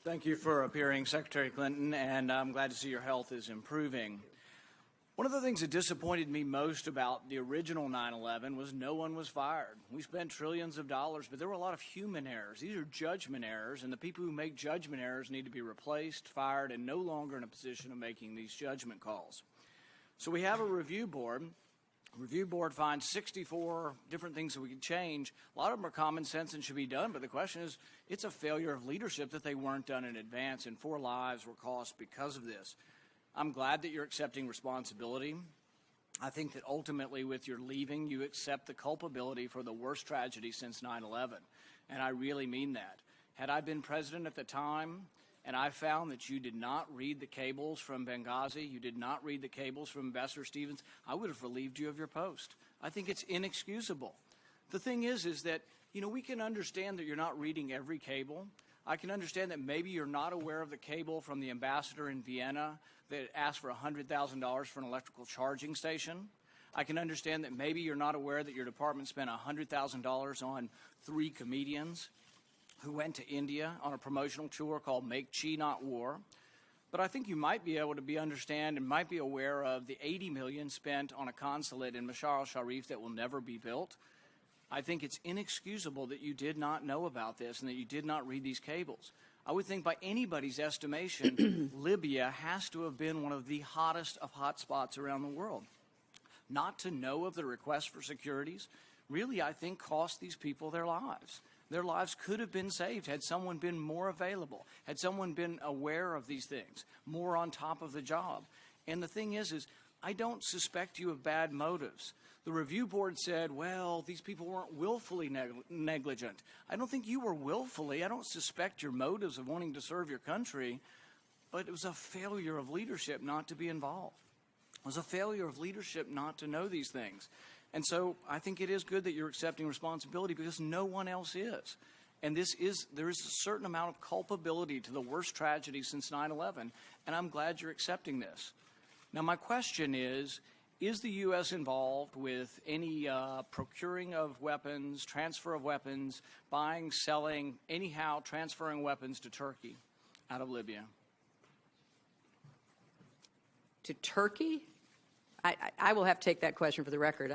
Thank you for appearing, Secretary Clinton, and I'm glad to see your health is improving. One of the things that disappointed me most about the original 9/11 was no one was fired. We spent trillions of dollars, but there were a lot of human errors. These are judgment errors, and the people who make judgment errors need to be replaced, fired, and no longer in a position of making these judgment calls. So we have a review board. Review board finds 64 different things that we can change. A lot of them are common sense and should be done, but the question is, it's a failure of leadership that they weren't done in advance, and 4 lives were cost because of this. I'm glad that you're accepting responsibility. I think that ultimately with your leaving, you accept the culpability for the worst tragedy since 9/11, and I really mean that. Had I been president at the time, and I found that you did not read the cables from Benghazi, you did not read the cables from Ambassador Stevens, I would have relieved you of your post. I think it's inexcusable. The thing is that, we can understand that you're not reading every cable. I can understand that maybe you're not aware of the cable from the ambassador in Vienna that asked for $100,000 for an electrical charging station. I can understand that maybe you're not aware that your department spent $100,000 on 3 comedians who went to India on a promotional tour called Make Chi Not War. But I think you might be able to understand and might be aware of the $80 million spent on a consulate in Mashar al-Sharif that will never be built. I think it's inexcusable that you did not know about this and that you did not read these cables. I would think by anybody's estimation, Libya has to have been one of the hottest of hot spots around the world. Not to know of the request for securities really, I think, cost these people their lives. Their lives could have been saved had someone been more available, had someone been aware of these things, more on top of the job. And the thing is I don't suspect you of bad motives. The review board said, well, these people weren't willfully negligent. I don't think you were willfully. I don't suspect your motives of wanting to serve your country, but it was a failure of leadership not to be involved. It was a failure of leadership not to know these things. And so I think it is good that you're accepting responsibility because no one else is. And there is a certain amount of culpability to the worst tragedy since 9/11, and I'm glad you're accepting this. Now, my question is the U.S. involved with any procuring of weapons, transfer of weapons, buying, selling, anyhow transferring weapons to Turkey out of Libya? To Turkey? I will have to take that question for the record.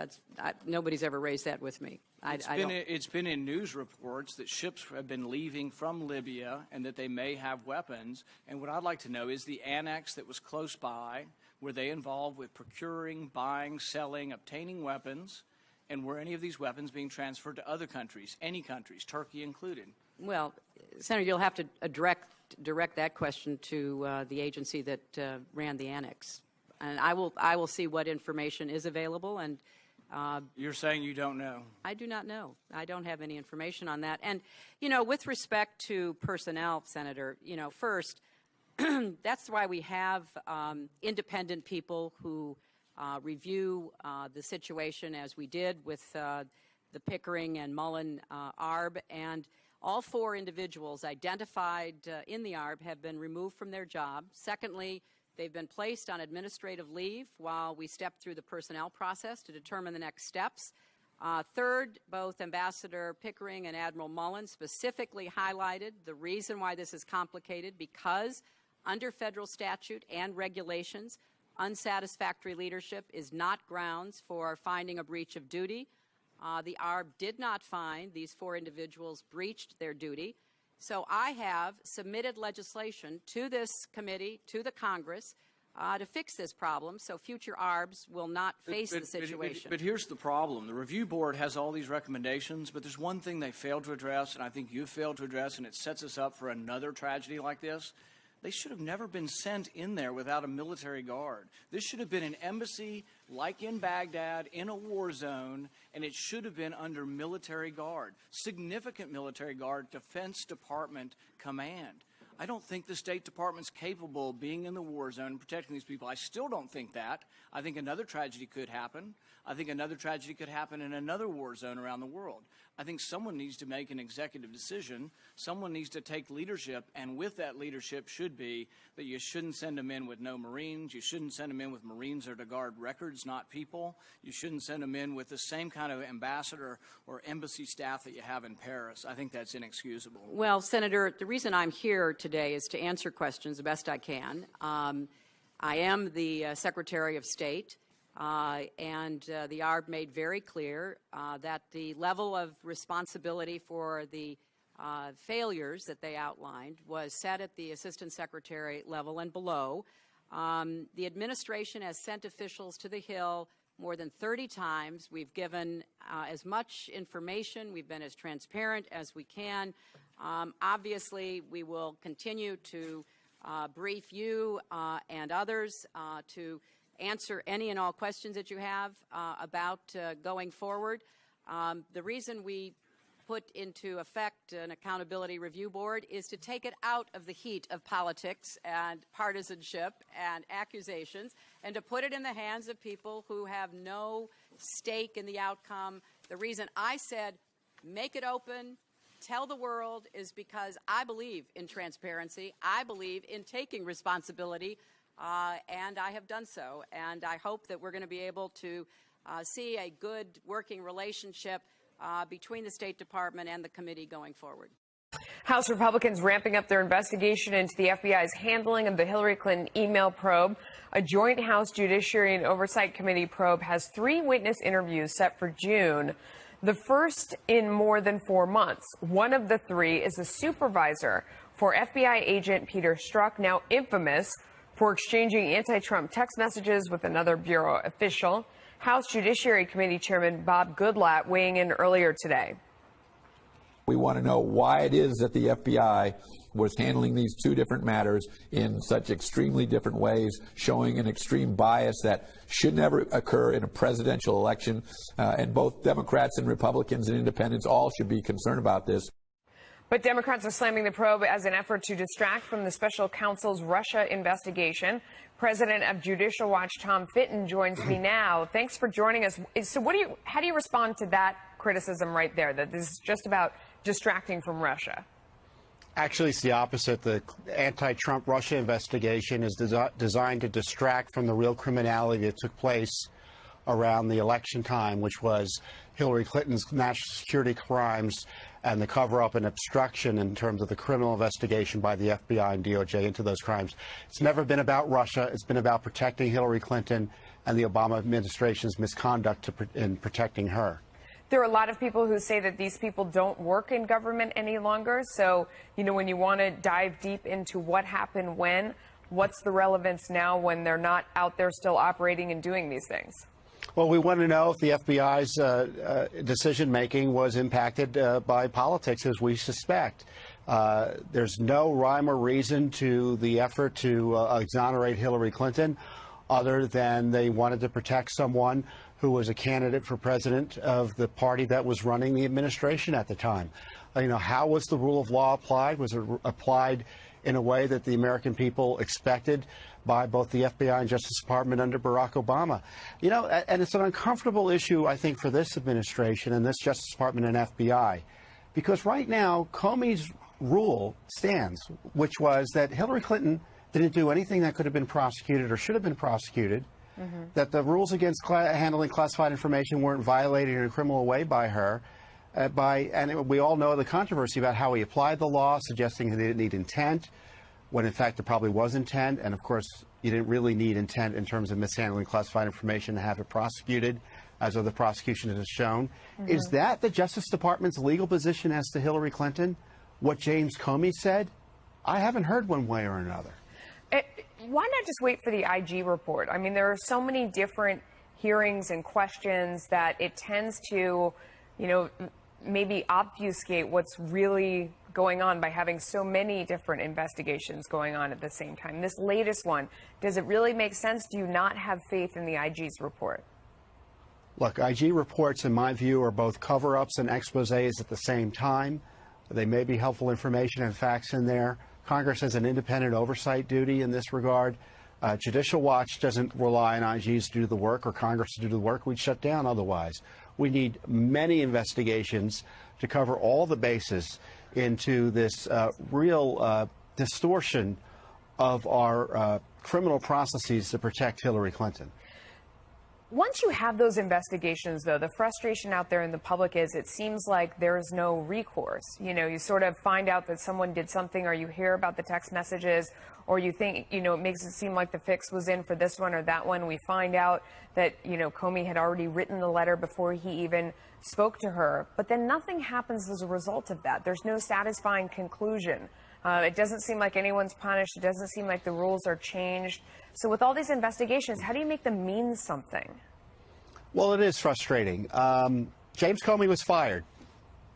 Nobody's ever raised that with me. It's been in news reports that ships have been leaving from Libya and that they may have weapons. And what I'd like to know is the annex that was close by, were they involved with procuring, buying, selling, obtaining weapons? And were any of these weapons being transferred to other countries, any countries, Turkey included? Well, Senator, you'll have to direct that question to the agency that ran the annex. And I will see what information is available. And you're saying you don't know? I do not know. I don't have any information on that. And, with respect to personnel, Senator, first, that's why we have independent people who review the situation as we did with the Pickering and Mullen ARB. And all 4 individuals identified in the ARB have been removed from their job. Secondly, they've been placed on administrative leave while we step through the personnel process to determine the next steps. Third, both Ambassador Pickering and Admiral Mullen specifically highlighted the reason why this is complicated because under federal statute and regulations, unsatisfactory leadership is not grounds for finding a breach of duty. The ARB did not find these 4 individuals breached their duty. So I have submitted legislation to this committee, to the Congress, to fix this problem so future ARBs will not face the situation. But here's the problem. The review board has all these recommendations, but there's one thing they failed to address, and I think you've failed to address, and it sets us up for another tragedy like this. They should have never been sent in there without a military guard. This should have been an embassy like in Baghdad in a war zone, and it should have been under military guard, significant military guard, Defense Department command. I don't think the State Department's capable of being in the war zone and protecting these people. I still don't think that. I think another tragedy could happen. I think another tragedy could happen in another war zone around the world. I think someone needs to make an executive decision. Someone needs to take leadership, and with that leadership should be that you shouldn't send them in with no Marines. You shouldn't send them in with Marines that are to guard records, not people. You shouldn't send them in with the same kind of ambassador or embassy staff that you have in Paris. I think that's inexcusable. Well, Senator, the reason I'm here today is to answer questions the best I can. I am the Secretary of State. And the ARB made very clear that the level of responsibility for the failures that they outlined was set at the Assistant Secretary level and below. The administration has sent officials to the Hill more than 30 times. We've given as much information. We've been as transparent as we can. Obviously, we will continue to brief you and others to answer any and all questions that you have about going forward. The reason we put into effect an accountability review board is to take it out of the heat of politics and partisanship and accusations and to put it in the hands of people who have no stake in the outcome. The reason I said make it open, tell the world, is because I believe in transparency. I believe in taking responsibility. And I have done so, and I hope that we're going to be able to see a good working relationship between the State Department and the committee going forward. House Republicans ramping up their investigation into the FBI's handling of the Hillary Clinton email probe. A joint House Judiciary and Oversight Committee probe has 3 witness interviews set for June, the first in more than 4 months. One of the 3 is a supervisor for FBI agent Peter Strzok, now infamous for exchanging anti-Trump text messages with another bureau official. House Judiciary Committee Chairman Bob Goodlatte weighing in earlier today. We want to know why it is that the FBI was handling these 2 different matters in such extremely different ways, showing an extreme bias that should never occur in a presidential election. And both Democrats and Republicans and independents all should be concerned about this. But Democrats are slamming the probe as an effort to distract from the special counsel's Russia investigation. President of Judicial Watch Tom Fitton joins me now. Thanks for joining us. So how do you respond to that criticism right there, that this is just about distracting from Russia? Actually, it's the opposite. The anti-Trump Russia investigation is designed to distract from the real criminality that took place around the election time, which was Hillary Clinton's national security crimes and the cover-up and obstruction in terms of the criminal investigation by the FBI and DOJ into those crimes. It's never been about Russia. It's been about protecting Hillary Clinton and the Obama administration's misconduct in protecting her. There are a lot of people who say that these people don't work in government any longer. So, when you want to dive deep into what happened when, what's the relevance now when they're not out there still operating and doing these things? Well, we want to know if the FBI's decision-making was impacted by politics, as we suspect. There's no rhyme or reason to the effort to exonerate Hillary Clinton other than they wanted to protect someone who was a candidate for president of the party that was running the administration at the time. How was the rule of law applied? Was it applied in a way that the American people expected by both the FBI and Justice Department under Barack Obama? And it's an uncomfortable issue, I think, for this administration and this Justice Department and FBI, because right now Comey's rule stands, which was that Hillary Clinton didn't do anything that could have been prosecuted or should have been prosecuted, that the rules against handling classified information weren't violated in a criminal way by her, we all know the controversy about how he applied the law, suggesting he didn't need intent, when in fact there probably was intent, and of course you didn't really need intent in terms of mishandling classified information to have it prosecuted, as other prosecutions have shown. Is that the Justice Department's legal position as to Hillary Clinton? What James Comey said? I haven't heard one way or another. Why not just wait for the IG report? I mean, there are so many different hearings and questions that it tends to, maybe obfuscate what's really going on by having so many different investigations going on at the same time. This latest one, does it really make sense? Do you not have faith in the IG's report? Look, IG reports, in my view, are both cover-ups and exposés at the same time. They may be helpful information and facts in there. Congress has an independent oversight duty in this regard. Judicial Watch doesn't rely on IGs to do the work or Congress to do the work. We'd shut down otherwise. We need many investigations to cover all the bases into this real distortion of our criminal processes to protect Hillary Clinton. Once you have those investigations, though, the frustration out there in the public is it seems like there's no recourse. You know, you sort of find out that someone did something, or you hear about the text messages, or you think, you know, it makes it seem like the fix was in for this one or that one. We find out that, you know, Comey had already written the letter before he even spoke to her. But then nothing happens as a result of that. There's no satisfying conclusion. It doesn't seem like anyone's punished. It doesn't seem like the rules are changed. So with all these investigations, how do you make them mean something? Well, it is frustrating. James Comey was fired.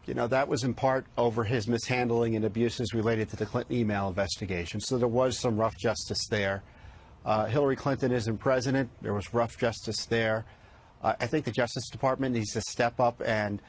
You know, that was in part over his mishandling and abuses related to the Clinton email investigation. So there was some rough justice there. Hillary Clinton isn't president. There was rough justice there. I think the Justice Department needs to step up and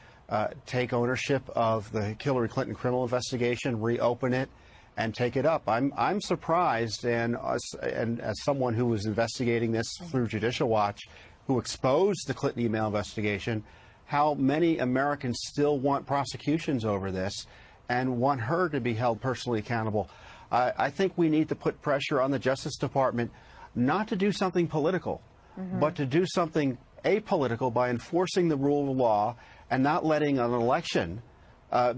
take ownership of the Hillary Clinton criminal investigation, reopen it, and take it up. I'm surprised, and as someone who was investigating this through Judicial Watch, who exposed the Clinton email investigation, how many Americans still want prosecutions over this and want her to be held personally accountable. I think we need to put pressure on the Justice Department not to do something political, but to do something apolitical by enforcing the rule of law and not letting an election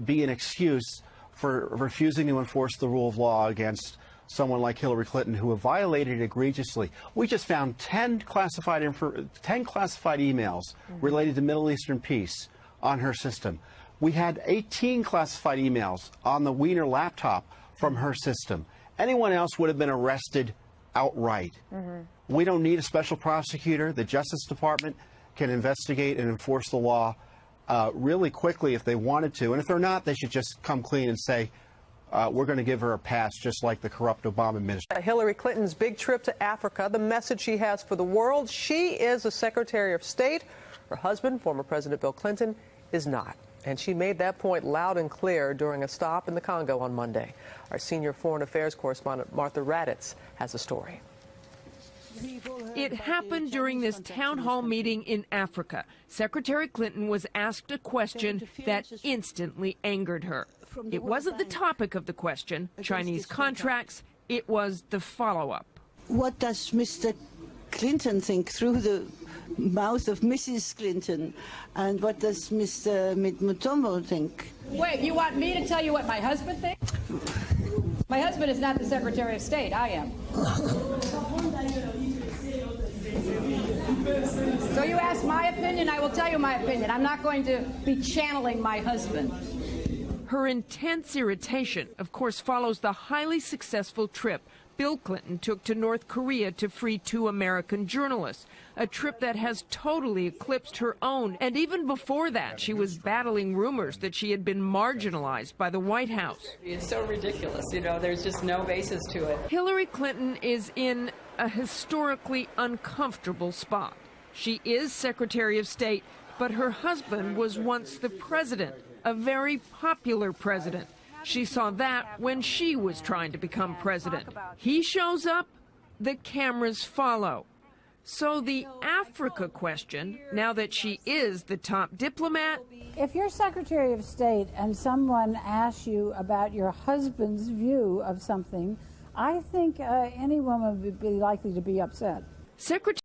be an excuse for refusing to enforce the rule of law against someone like Hillary Clinton, who have violated it egregiously. We just found 10 classified emails related to Middle Eastern peace on her system. We had 18 classified emails on the Wiener laptop from her system. Anyone else would have been arrested outright. We don't need a special prosecutor. The Justice Department can investigate and enforce the law really quickly if they wanted to. And if they're not, they should just come clean and say, we're going to give her a pass, just like the corrupt Obama administration. Hillary Clinton's big trip to Africa, the message she has for the world: she is a Secretary of State. Her husband, former President Bill Clinton, is not. And she made that point loud and clear during a stop in the Congo on Monday. Our senior foreign affairs correspondent Martha Raddatz has a story. It happened during this town hall meeting in Africa. Secretary Clinton was asked a question that instantly angered her. It wasn't the topic of the question, Chinese contracts, it was the follow-up. What does Mr. Clinton think through the mouth of Mrs. Clinton? And what does Mr. Mutombo think? Wait, you want me to tell you what my husband thinks? My husband is not the Secretary of State, I am. So you ask my opinion, I will tell you my opinion. I'm not going to be channeling my husband. Her intense irritation, of course, follows the highly successful trip Bill Clinton took to North Korea to free 2 American journalists, a trip that has totally eclipsed her own. And even before that, she was battling rumors that she had been marginalized by the White House. It's so ridiculous, you know, there's just no basis to it. Hillary Clinton is in a historically uncomfortable spot. She is Secretary of State, but her husband was once the president, a very popular president. She saw that when she was trying to become president. He shows up, the cameras follow. So the Africa question, now that she is the top diplomat. If you're Secretary of State and someone asks you about your husband's view of something, I think any woman would be likely to be upset. Secretary